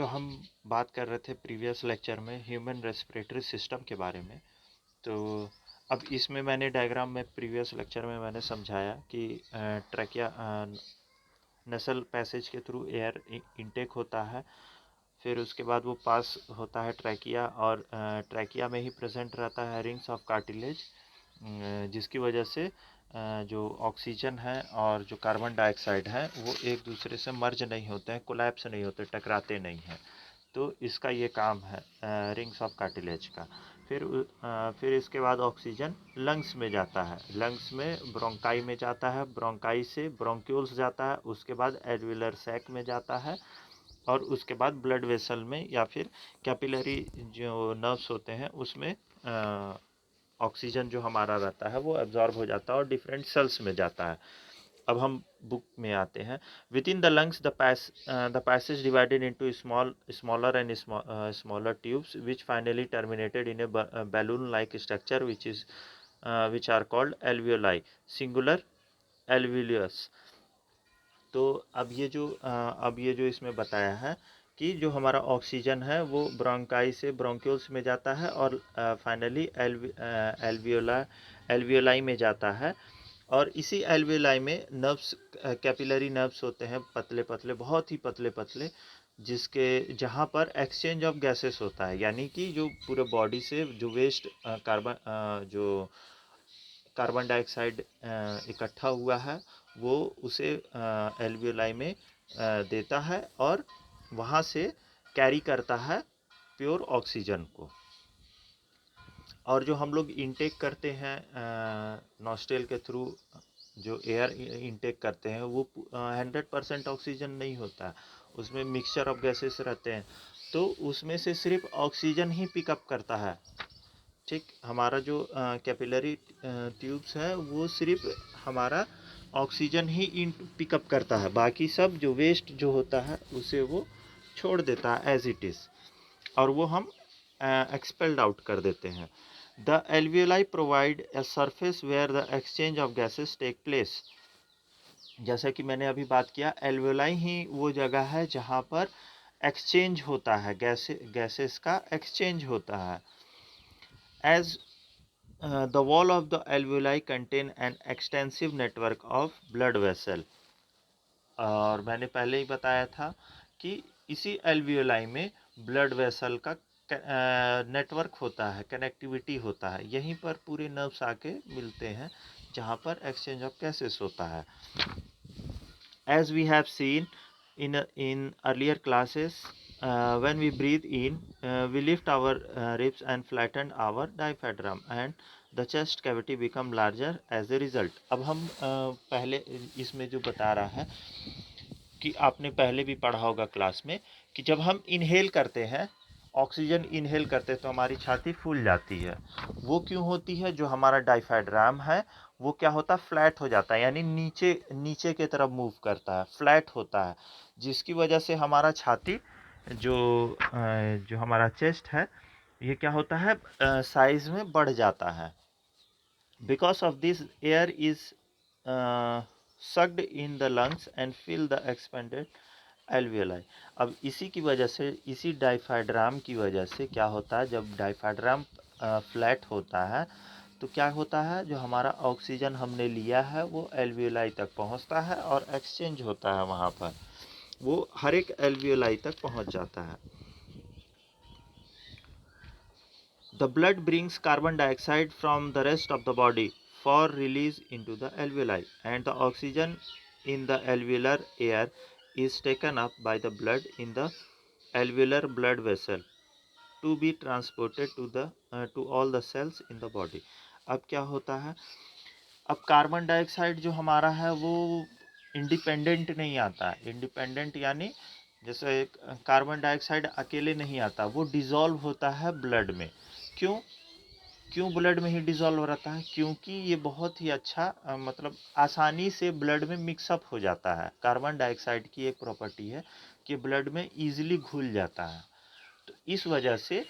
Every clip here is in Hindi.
तो हम बात कर रहे थे प्रीवियस लेक्चर में ह्यूमन रेस्पिरेटरी सिस्टम के बारे में। तो अब इसमें मैंने डायग्राम में प्रीवियस लेक्चर में मैंने समझाया कि ट्रैकिया नसल पैसेज के थ्रू एयर इनटेक होता है, फिर उसके बाद वो पास होता है ट्रैकिया, और ट्रैकिया में ही प्रेजेंट रहता है रिंग्स ऑफ कार्टिलेज, जिसकी वजह से जो ऑक्सीजन है और जो कार्बन डाइऑक्साइड है वो एक दूसरे से मर्ज नहीं होते हैं, कोलैप्स नहीं होते, टकराते नहीं हैं। तो इसका ये काम है रिंग्स ऑफ कार्टिलेज का। फिर इसके बाद ऑक्सीजन लंग्स में जाता है, लंग्स में ब्रोंकाई में जाता है, ब्रोंकाई से ब्रोंक्यूल्स जाता है, उसके बाद एल्वियुलर सैक में जाता है, और उसके बाद ब्लड वेसल में या फिर कैपिलरी जो नर्व्स होते हैं उसमें ऑक्सीजन जो हमारा रहता है वो एब्जॉर्ब हो जाता है और डिफरेंट सेल्स में जाता है। अब हम बुक में आते हैं। Within the lungs the passage divided into smaller and smaller tubes which finally terminated in a balloon like structure which are called alveoli, singular alveolus. तो अब ये जो इसमें बताया है कि जो हमारा ऑक्सीजन है वो ब्रोंकाई से ब्रोंक्यूल्स में जाता है और फाइनली एल्वियोलाई में जाता है। और इसी एल्वियोलाई में नर्व्स, कैपिलरी नर्व्स होते हैं, पतले पतले, बहुत ही पतले पतले, जिसके जहाँ पर एक्सचेंज ऑफ गैसेस होता है, यानी कि जो पूरे बॉडी से जो वेस्ट जो कार्बन डाइऑक्साइड इकट्ठा हुआ है वो उसे एल्वियोलाई में देता है और वहाँ से कैरी करता है प्योर ऑक्सीजन को। और जो हम लोग इनटेक करते हैं नॉस्ट्रेल के थ्रू, जो एयर इनटेक करते हैं वो 100% ऑक्सीजन नहीं होता है, उसमें मिक्सचर ऑफ गैसेस रहते हैं। तो उसमें से सिर्फ ऑक्सीजन ही पिकअप करता है। ठीक, हमारा जो कैपिलरी ट्यूब्स है वो सिर्फ हमारा ऑक्सीजन ही इन पिकअप करता है, बाकी सब जो वेस्ट जो होता है उसे वो छोड़ देता है एज इट इज़, और वो हम एक्सपेल्ड आउट कर देते हैं। The alveoli provide a surface where the exchange of gases take place. जैसा कि मैंने अभी बात किया, एल्वियोलाई ही वो जगह है जहाँ पर एक्सचेंज होता है, गैसेस का एक्सचेंज होता है। As the wall of the alveoli contain an extensive network of blood vessel। और मैंने पहले ही बताया था कि इसी एल्वियोलाई में ब्लड वेसल का नेटवर्क होता है, कनेक्टिविटी होता है, यहीं पर पूरे नर्व्स आके मिलते हैं जहाँ पर एक्सचेंज ऑफ गैसेस होता है। As we have seen in earlier classes, when we breathe in, we lift our ribs and flatten our diaphragm, and the chest cavity become larger as a result। अब हम पहले इसमें जो बता रहा है कि आपने पहले भी पढ़ा होगा क्लास में कि जब हम इनहेल करते हैं, ऑक्सीजन इनहेल करते हैं तो हमारी छाती फूल जाती है। वो क्यों होती है? जो हमारा डायफ्राम है वो क्या होता है, फ्लैट हो जाता है, यानी नीचे नीचे की तरफ मूव करता है, फ्लैट होता है, जिसकी वजह से हमारा छाती जो जो हमारा चेस्ट है ये क्या होता है, साइज में बढ़ जाता है। Because of this air is sucked in the lungs and fill the expanded alveoli। अब इसी की वजह से, इसी डायफ्राम की वजह से क्या होता है, जब डायफ्राम फ्लैट होता है तो क्या होता है, जो हमारा ऑक्सीजन हमने लिया है वो एल्वियोलाई तक पहुंचता है और एक्सचेंज होता है, वहाँ पर वो हर एक एल्वियोलाई तक पहुंच जाता है। The blood brings carbon dioxide from the rest of the body for release into the alveoli, and the oxygen in the alveolar air is taken up by the blood in the alveolar blood vessel to be transported to all the cells in the body। अब क्या होता है, अब कार्बन डाइऑक्साइड जो हमारा है वो इंडिपेंडेंट नहीं आता है। इंडिपेंडेंट यानी जैसे कार्बन डाइऑक्साइड अकेले नहीं आता, वो डिज़ोल्व होता है ब्लड में। क्यों क्यों ब्लड में ही डिज़ोल्व रहता है? क्योंकि ये बहुत ही अच्छा मतलब आसानी से ब्लड में मिक्सअप हो जाता है। कार्बन डाइऑक्साइड की एक प्रॉपर्टी है कि ब्लड में ईजिली घुल जाता है, तो इस वजह से,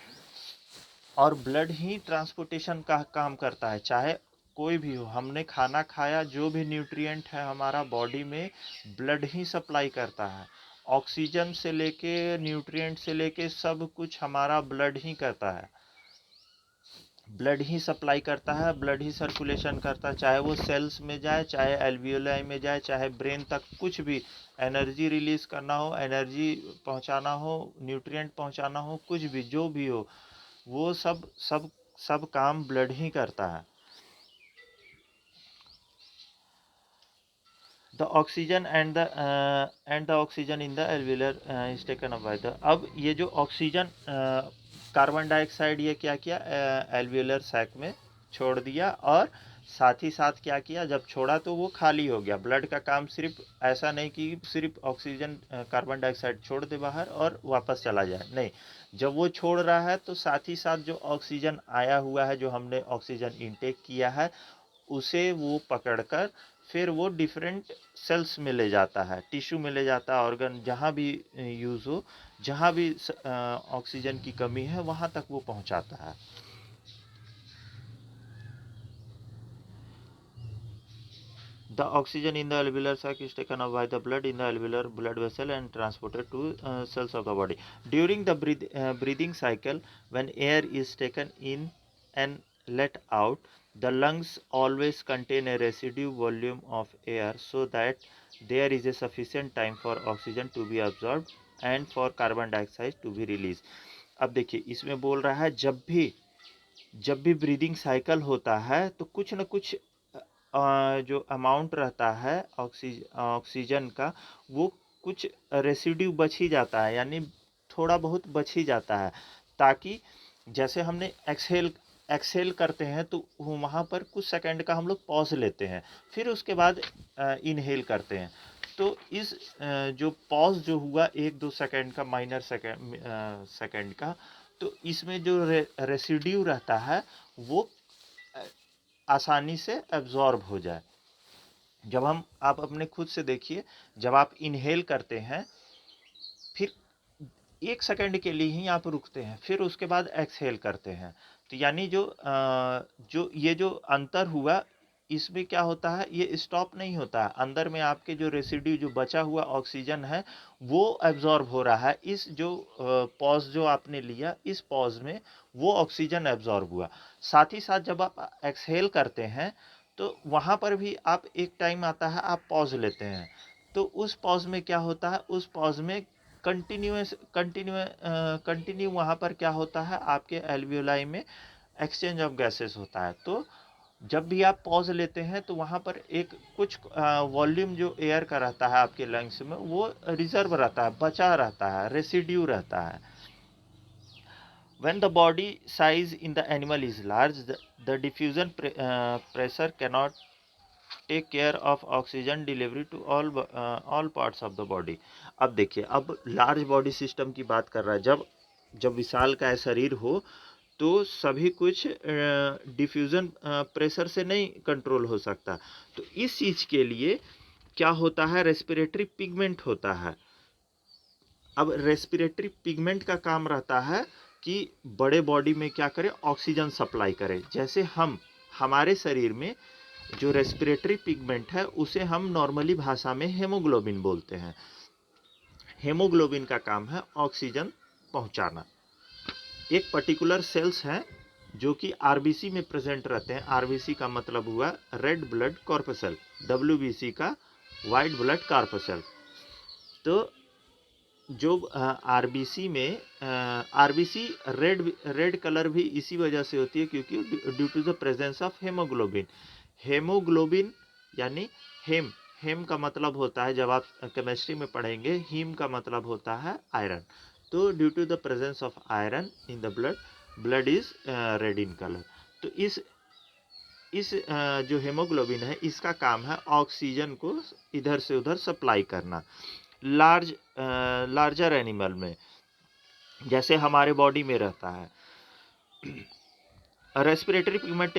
और ब्लड ही ट्रांसपोर्टेशन का काम करता है, चाहे कोई भी हो, हमने खाना खाया, जो भी न्यूट्रिएंट है हमारा बॉडी में ब्लड ही सप्लाई करता है, ऑक्सीजन से लेके न्यूट्रिएंट से लेके सब कुछ हमारा ब्लड ही करता है, ब्लड ही सप्लाई करता है, ब्लड ही सर्कुलेशन करता है, चाहे वो सेल्स में जाए, चाहे एल्वियोलाई में जाए, चाहे ब्रेन तक, कुछ भी एनर्जी रिलीज करना हो, एनर्जी पहुंचाना हो, न्यूट्रिएंट पहुंचाना हो, कुछ भी जो भी हो, वो सब सब सब काम ब्लड ही करता है। The oxygen and the oxygen in the alveolar is taken up by the, अब ये जो ऑक्सीजन कार्बन डाइऑक्साइड ये क्या किया, एल्वियोलर सैक में छोड़ दिया, और साथ ही साथ क्या किया, जब छोड़ा तो वो खाली हो गया। ब्लड का काम सिर्फ ऐसा नहीं कि सिर्फ ऑक्सीजन कार्बन डाइऑक्साइड छोड़ दे बाहर और वापस चला जाए, नहीं, जब वो छोड़ रहा है तो साथ ही साथ जो ऑक्सीजन आया हुआ है, जो हमने ऑक्सीजन इनटेक किया है, उसे वो पकड़कर फिर वो डिफरेंट सेल्स में ले जाता है, टिश्यू में ले जाता है, ऑर्गन जहाँ भी यूज़ हो, जहाँ भी ऑक्सीजन की कमी है वहाँ तक वो पहुँचाता है। The oxygen in the alveolar sac is taken up by the blood in the alveolar blood vessel and transported to cells of the body. During the breathing cycle, when air is taken in and let out, the lungs always contain a residue volume of air so that there is a sufficient time for oxygen to be absorbed and for carbon dioxide to be released. अब देखिए इसमें बोल रहा है जब भी ब्रीदिंग साइकिल होता है तो कुछ न कुछ जो अमाउंट रहता है ऑक्सीजन का, वो कुछ रेसिड्यू बच ही जाता है, यानी थोड़ा बहुत बच ही जाता है, ताकि जैसे हमने एक्सहेल करते हैं तो वहाँ पर कुछ सेकंड का हम लोग पॉज लेते हैं, फिर उसके बाद इनहेल करते हैं। तो इस जो पॉज जो हुआ 1-2 सेकंड का, माइनर सेकंड का, तो इसमें जो रेसिड्यू रहता है वो आसानी से एब्जॉर्ब हो जाए। जब आप अपने खुद से देखिए, जब आप इनहेल करते हैं, फिर 1 सेकंड के लिए ही आप रुकते हैं, फिर उसके बाद एक्सहेल करते हैं, तो यानी जो अंतर हुआ, इसमें क्या होता है, ये स्टॉप नहीं होता है, अंदर में आपके जो रेसिड्यू, जो बचा हुआ ऑक्सीजन है, वो एब्जॉर्ब हो रहा है। इस जो पॉज जो आपने लिया, इस पॉज में वो ऑक्सीजन एब्जॉर्ब हुआ। साथ ही साथ जब आप एक्सहेल करते हैं तो वहाँ पर भी आप एक टाइम आता है, आप पॉज लेते हैं, तो उस पॉज में क्या होता है, उस पॉज में कंटिन्यू वहाँ पर क्या होता है, आपके एल्वियोलाई में एक्सचेंज ऑफ गैसेस होता है। तो जब भी आप पॉज लेते हैं तो वहाँ पर एक कुछ वॉल्यूम जो एयर का रहता है आपके लंग्स में, वो रिजर्व रहता है, बचा रहता है, रेसिड्यू रहता है। When the body size in the animal is large, the diffusion pressure cannot take care of oxygen delivery to all parts of the body. अब देखिए, अब लार्ज बॉडी सिस्टम की बात कर रहा है, जब विशाल का शरीर हो तो सभी कुछ डिफ्यूजन प्रेशर से नहीं कंट्रोल हो सकता, तो इस चीज के लिए क्या होता है, रेस्पिरेटरी पिगमेंट होता है। अब रेस्पिरेटरी पिगमेंट का काम रहता है कि बड़े बॉडी में क्या करे, ऑक्सीजन सप्लाई करे। जैसे हमारे शरीर में जो रेस्पिरेटरी पिगमेंट है, उसे हम नॉर्मली भाषा में हेमोग्लोबिन बोलते हैं। हेमोग्लोबिन का काम है ऑक्सीजन पहुंचाना। एक पर्टिकुलर सेल्स हैं जो कि आरबीसी में प्रेजेंट रहते हैं। आरबीसी का मतलब हुआ रेड ब्लड कॉर्पसल, डब्ल्यूबीसी का वाइट ब्लड कॉर्पसल। तो जो आरबीसी में आरबीसी रेड कलर भी इसी वजह से होती है क्योंकि due to the presence of haemoglobin. Haemoglobin यानी हेम का मतलब होता है, जब आप केमिस्ट्री में पढ़ेंगे, हीम का मतलब होता है आयरन। तो due to the presence of iron in the blood is red in colour. तो इस जो हेमोग्लोबिन है, इसका काम है ऑक्सीजन को इधर से उधर सप्लाई करना। लार्जर एनिमल में, जैसे हमारे बॉडी में रहता है, a respiratory pigment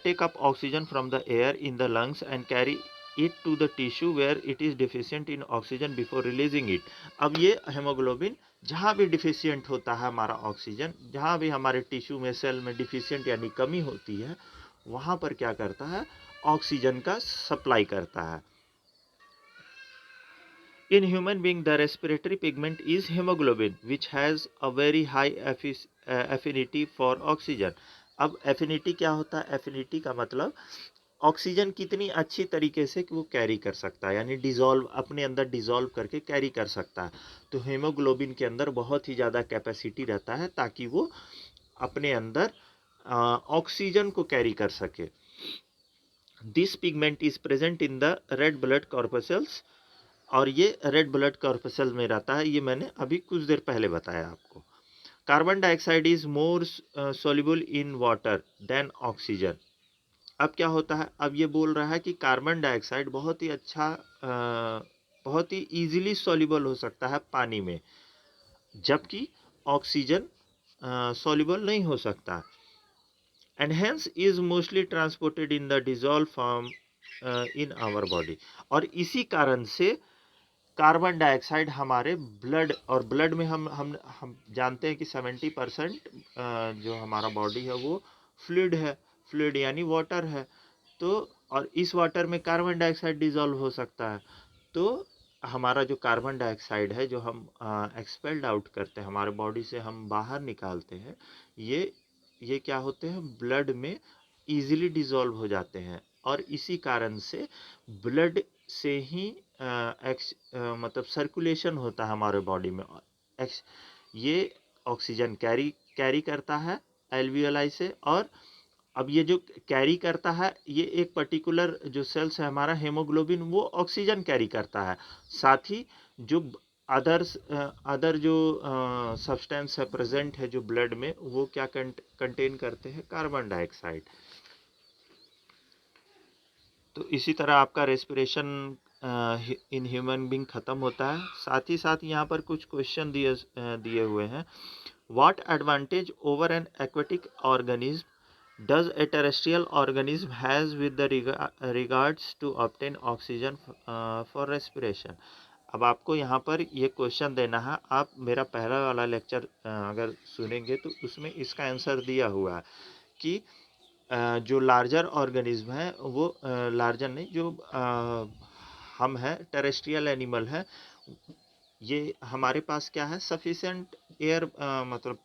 take up oxygen from the air in the lungs and carry it to the tissue where it is deficient in oxygen before releasing it। अब ये हेमोग्लोबिन जहाँ भी डिफिशियंट होता है हमारा ऑक्सीजन, जहाँ भी हमारे टिश्यू में, सेल में डिफिशियंट यानी कमी होती है, वहाँ पर क्या करता है, ऑक्सीजन का सप्लाई करता है। In human being, the respiratory pigment is hemoglobin, which has a very high affinity for oxygen. अब एफिनिटी क्या होता है? एफिनिटी का मतलब ऑक्सीजन कितनी अच्छी तरीके से कि वो कैरी कर सकता है, यानी डिजॉल्व अपने अंदर डिजॉल्व करके कैरी कर सकता है। तो हेमोग्लोबिन के अंदर बहुत ही ज़्यादा कैपेसिटी रहता है ताकि वो अपने अंदर ऑक्सीजन को कैरी कर सके। This pigment is present in the red blood corpuscles, और ये रेड ब्लड कॉर्पसेल में रहता है। ये मैंने अभी कुछ देर पहले बताया आपको। Carbon dioxide is more soluble in water than oxygen. अब क्या होता है? अब ये बोल रहा है कि कार्बन डाइऑक्साइड बहुत ही अच्छा बहुत ही इजीली सोल्यूबल हो सकता है पानी में, जबकि ऑक्सीजन सोल्यूबल नहीं हो सकता, and hence is mostly transported in the dissolve form in our body. और इसी कारण से कार्बन डाइऑक्साइड हमारे ब्लड, और ब्लड में हम जानते हैं कि 70% जो हमारा बॉडी है वो फ्लूइड है, फ्लूइड यानी वाटर है। तो और इस वाटर में कार्बन डाइऑक्साइड डिजॉल्व हो सकता है। तो हमारा जो कार्बन डाइऑक्साइड है जो हम एक्सपेल्ड आउट करते हैं, हमारे बॉडी से हम बाहर निकालते हैं, ये क्या होते हैं? ब्लड में इजीली डिजॉल्व हो जाते हैं, और इसी कारण से ब्लड से ही मतलब सर्कुलेशन होता है हमारे बॉडी में। ये ऑक्सीजन कैरी कैरी करता है एल्वियोलाई से, और अब ये जो कैरी करता है, ये एक पर्टिकुलर जो सेल्स है हमारा हेमोग्लोबिन, वो ऑक्सीजन कैरी करता है। साथ ही जो अदर जो सब्सटेंस है प्रेजेंट है जो ब्लड में, वो क्या कंटेन करते हैं? Carbon dioxide. तो इसी तरह आपका रेस्पिरेशन इन ह्यूमन बींग खत्म होता है। साथ ही साथ यहाँ पर कुछ क्वेश्चन दिए हुए हैं। What advantage over an aquatic organism does a terrestrial organism has with the regards to obtain oxygen for respiration. अब आपको यहाँ पर ये क्वेश्चन देना है। आप मेरा पहला वाला लेक्चर अगर सुनेंगे तो उसमें इसका आंसर दिया हुआ है कि जो लार्जर ऑर्गेनिज्म है वो लार्जर नहीं, जो हम हैं टेरेस्ट्रियल एनिमल है, ये हमारे पास क्या है? सफिशिएंट एयर मतलब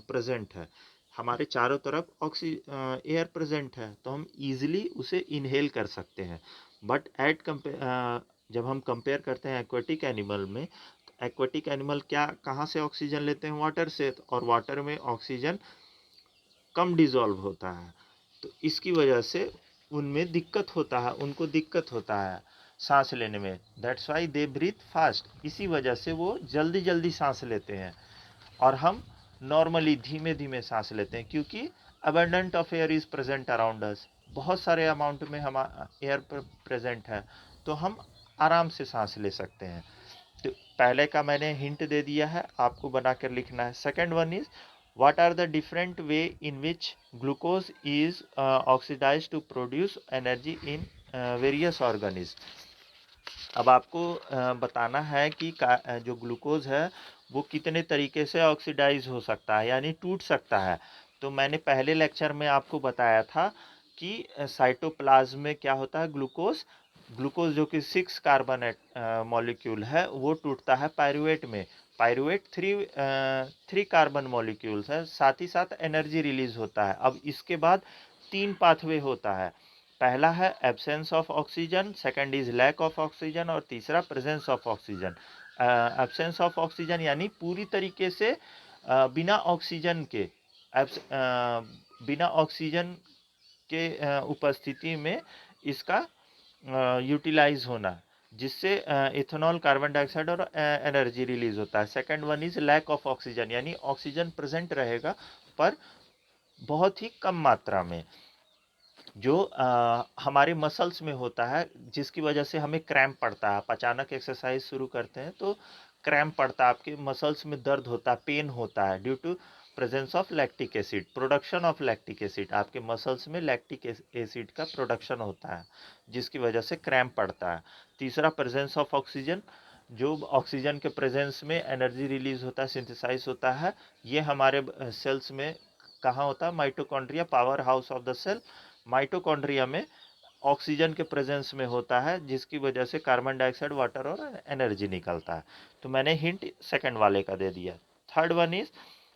प्रेजेंट है, हमारे चारों तरफ एयर प्रेजेंट है, तो हम इजीली उसे इनहेल कर सकते हैं। बट जब हम कंपेयर करते हैं एक्वेटिक एनिमल में, तो एक्वेटिक एनिमल क्या कहाँ से ऑक्सीजन लेते हैं? वाटर से, और वाटर में ऑक्सीजन कम डिजॉल्व होता है, तो इसकी वजह से उनमें दिक्कत होता है, उनको दिक्कत होता है सांस लेने में। That's why they breathe fast. इसी वजह से वो जल्दी जल्दी सांस लेते हैं, और हम नॉर्मली धीमे धीमे सांस लेते हैं, क्योंकि abundant of air is present around us. बहुत सारे अमाउंट में हम एयर प्रेजेंट है, तो हम आराम से सांस ले सकते हैं। तो पहले का मैंने हिंट दे दिया है, आपको बनाकर लिखना है। Second one is what are the different way in which glucose is oxidized to produce energy in various organisms। अब आपको बताना है कि जो ग्लूकोज है वो कितने तरीके से ऑक्सीडाइज हो सकता है, यानी टूट सकता है। तो मैंने पहले लेक्चर में आपको बताया था कि साइटोप्लाज्म में क्या होता है? ग्लूकोज ग्लूकोज जो कि 6 कार्बन मॉलिक्यूल है, वो टूटता है पायरुवेट में। पायरुवेट 3 कार्बन मॉलिक्यूल्स है, साथ ही साथ एनर्जी रिलीज होता है। अब इसके बाद 3 पाथवे होता है। पहला है absence of oxygen, second is lack of oxygen, और तीसरा presence of oxygen. Absence of oxygen यानी पूरी तरीके से बिना ऑक्सीजन के, बिना ऑक्सीजन के उपस्थिति में इसका यूटिलाइज होना, जिससे इथेनॉल, कार्बन डाइऑक्साइड और एनर्जी रिलीज होता है। Second one is lack of oxygen, यानी ऑक्सीजन प्रेजेंट रहेगा पर बहुत ही कम मात्रा में, जो हमारे मसल्स में होता है, जिसकी वजह से हमें क्रैम्प पड़ता है। आप अचानक एक्सरसाइज शुरू करते हैं तो क्रैम्प पड़ता है, आपके मसल्स में दर्द होता है, पेन होता है, due to presence of lactic acid, production of lactic acid. आपके मसल्स में लैक्टिक एसिड का प्रोडक्शन होता है, जिसकी वजह से क्रैम्प पड़ता है। तीसरा प्रेजेंस ऑफ ऑक्सीजन, जो ऑक्सीजन के प्रेजेंस में एनर्जी रिलीज होता है, सिंथेसाइज होता है। ये हमारे सेल्स में कहाँ होता है? Mitochondria, power house of the cell. Mitochondria में ऑक्सीजन के प्रेजेंस में होता है, जिसकी वजह से कार्बन डाइऑक्साइड, वाटर और एनर्जी निकलता है। तो मैंने हिंट सेकंड वाले का दे दिया। Third one is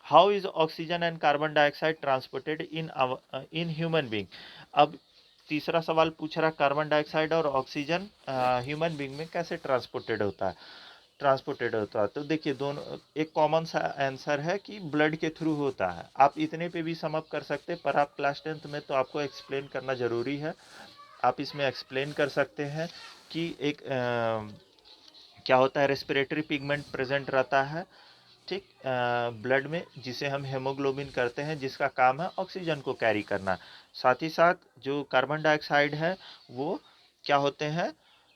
how is oxygen and carbon dioxide transported in human being. अब तीसरा सवाल पूछ रहा कार्बन डाइऑक्साइड और ऑक्सीजन ह्यूमन बीइंग में कैसे ट्रांसपोर्टेड होता है। तो देखिए दोनों एक कॉमन सा आंसर है कि ब्लड के थ्रू होता है। आप इतने पे भी सम अप कर सकते हैं, पर आप क्लास 10th में तो आपको एक्सप्लेन करना ज़रूरी है। आप इसमें एक्सप्लेन कर सकते हैं कि एक क्या होता है, रेस्पिरेटरी पिगमेंट प्रेजेंट रहता है, ठीक, ब्लड में, जिसे हम हेमोग्लोबिन करते हैं, जिसका काम है ऑक्सीजन को कैरी करना। साथ ही साथ जो कार्बन डाइऑक्साइड है वो क्या होते हैं,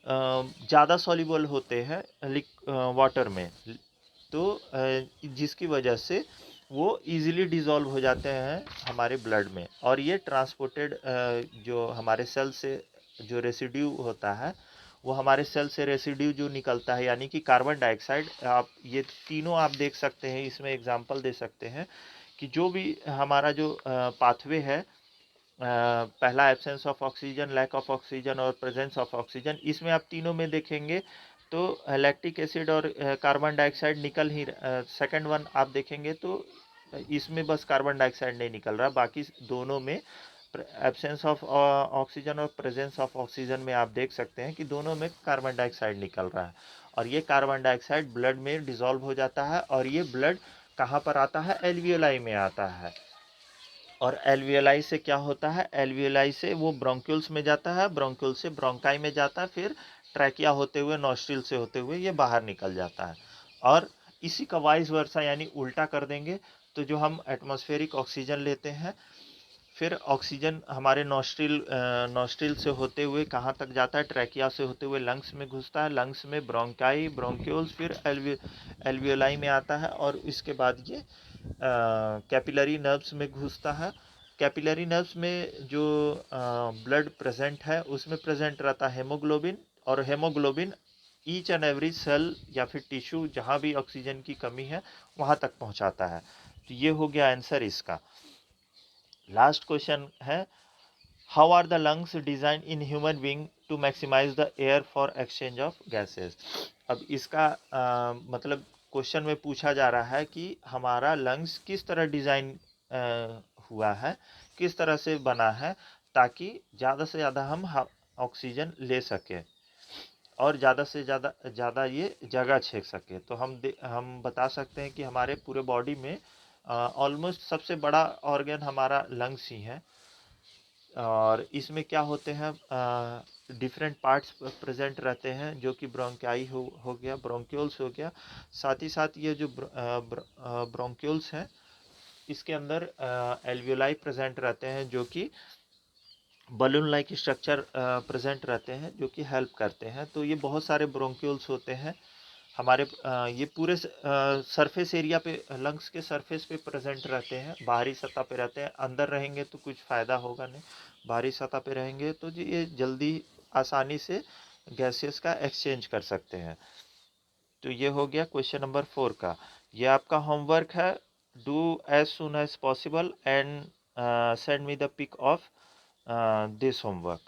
ज़्यादा सॉल्युबल होते हैं वाटर में, तो जिसकी वजह से वो इजीली डिज़ोल्व हो जाते हैं हमारे ब्लड में। और ये ट्रांसपोर्टेड जो हमारे सेल से जो रेसिड्यू होता है, वो हमारे सेल से रेसिड्यू जो निकलता है, यानी कि कार्बन डाइऑक्साइड, आप ये तीनों आप देख सकते हैं, इसमें एग्जांपल दे सकते हैं कि जो भी हमारा जो पाथवे है, पहला absence of oxygen, lack of oxygen और प्रेजेंस ऑफ ऑक्सीजन, इसमें आप तीनों में देखेंगे तो लैक्टिक एसिड और कार्बन डाइऑक्साइड निकल ही, सेकंड वन आप देखेंगे तो इसमें बस कार्बन डाइऑक्साइड नहीं निकल रहा, बाकी दोनों में एब्सेंस ऑफ ऑक्सीजन और प्रेजेंस ऑफ ऑक्सीजन में आप देख सकते हैं कि दोनों में कार्बन डाइऑक्साइड निकल रहा है। और ये कार्बन डाइऑक्साइड ब्लड में डिसॉल्व हो जाता है, और ये ब्लड कहाँ पर आता है, एल्वियोलाई में आता है। और एल्वियोलाई से क्या होता है, एल्वियोलाई से वो ब्रोंक्यूल्स में जाता है, ब्रोंक्यूल से ब्रोंकाई में जाता है, फिर ट्रैकिया होते हुए, नॉस्ट्रिल से होते हुए ये बाहर निकल जाता है। और इसी का वाइस वर्सा यानी उल्टा कर देंगे तो जो हम एटमॉस्फेरिक ऑक्सीजन लेते हैं, फिर ऑक्सीजन हमारे नॉस्ट्रिल से होते हुए कहाँ तक जाता है, ट्रैकिया से होते हुए लंग्स में घुसता है, लंग्स में ब्रोंकाई, ब्रोंक्यूल्स, फिर एल्वियोलाई में आता है, और इसके बाद ये कैपिलरी नर्व्स में घुसता है। कैपिलरी नर्व्स में जो ब्लड प्रेजेंट है उसमें प्रेजेंट रहता है हेमोग्लोबिन, और haemoglobin each and every cell या फिर टिश्यू जहाँ भी ऑक्सीजन की कमी है वहाँ तक पहुँचाता है। तो ये हो गया आंसर इसका। लास्ट क्वेश्चन है how are the lungs design in human being to maximise the air for exchange of gases. अब इसका मतलब क्वेश्चन में पूछा जा रहा है कि हमारा लंग्स किस तरह डिजाइन हुआ है, किस तरह से बना है, ताकि ज़्यादा से ज़्यादा हम ऑक्सीजन ले सकें और ज़्यादा से ज़्यादा ये जगह छेक सके। तो हम बता सकते हैं कि हमारे पूरे बॉडी में ऑलमोस्ट सबसे बड़ा ऑर्गन हमारा लंग्स ही है। और इसमें क्या होते हैं, डिफरेंट पार्ट्स प्रेजेंट रहते हैं, जो कि ब्रोंकाई हो गया, ब्रोंक्यूल्स हो गया। साथ ही साथ ये जो ब्रोंक्यूल्स हैं, इसके अंदर एल्वियोलाई प्रेजेंट रहते हैं, जो कि बलून लाइक स्ट्रक्चर प्रेजेंट रहते हैं, जो कि हेल्प करते हैं। तो ये बहुत सारे ब्रोंक्यूल्स होते हैं हमारे, ये पूरे सरफेस एरिया पे, लंग्स के सरफेस पे प्रेजेंट रहते हैं, बाहरी सतह पे रहते हैं। अंदर रहेंगे तो कुछ फ़ायदा होगा नहीं, बाहरी सतह पे रहेंगे तो ये जल्दी आसानी से गैसेस का एक्सचेंज कर सकते हैं। तो ये हो गया क्वेश्चन नंबर 4 का। ये आपका होमवर्क है, do as soon as possible and send me the pic of this homework.